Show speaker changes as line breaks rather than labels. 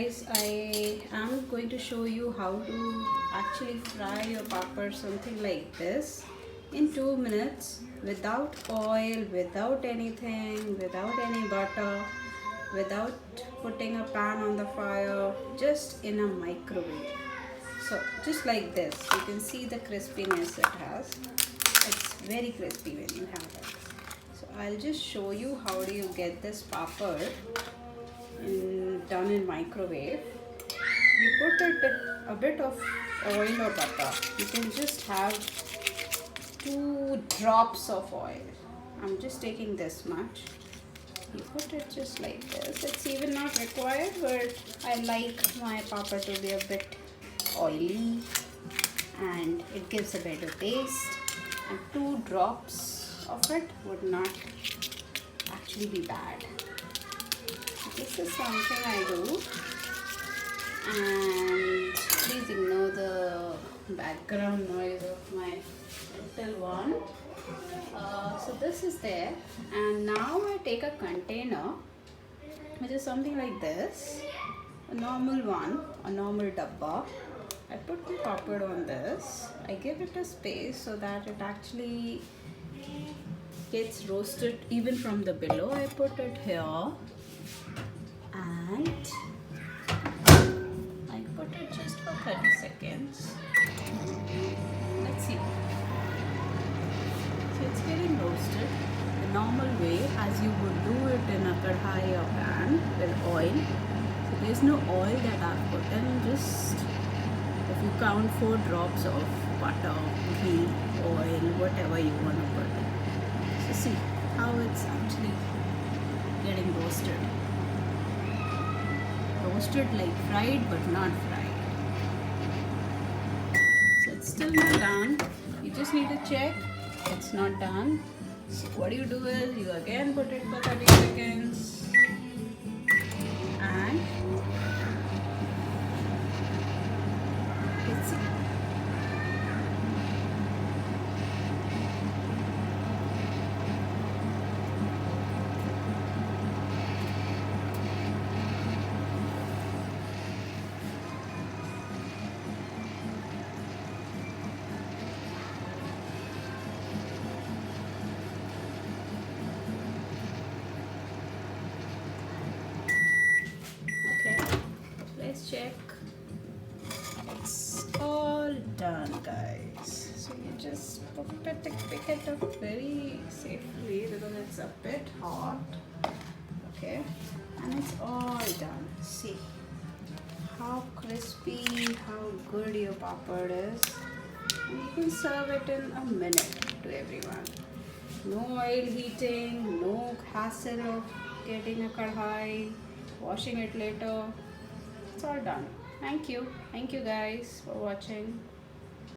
guys, I am going to show you how to actually fry your papad something like this in 2 minutes without oil, without anything, without any butter, without putting a pan on the fire, just in a microwave. So just like this, you can see the crispiness it has. It's very crispy when you have it. So I'll just show you how do you get this papad done in microwave. You put a bit of oil or butter. You can just have 2 drops of oil. I'm just taking this much. You put it just like this. It's even not required, but I like my papad to be a bit oily and it gives a better taste, and 2 drops of it would not actually be bad. This is something I do, and please ignore the background noise of my little one. So this is there, and now I take a container which is something like this, a normal one, a normal dabba. I put the papad on this. I give it a space so that it actually gets roasted even from the below. I put it here and I put it just for 30 seconds. Let's see. So it's getting roasted the normal way as you would do it in a kadhai or pan with oil. So there's no oil that I've put in, just if you count 4 drops of butter, ghee, oil, whatever you want to put. So see how it's actually getting roasted. Roasted like fried but not fried. So it's still not done. You just need to check it's not done. So what you do is you again put it for 30 seconds and let's see. Let's check. It's all done, guys. So you just pick it up very safely because it's a bit hot. Okay, and it's all done. See how crispy, how good your papad is. And you can serve it in a minute to everyone. No oil heating, no hassle of getting a kadhai, washing it later. It's all done. Thank you guys for watching.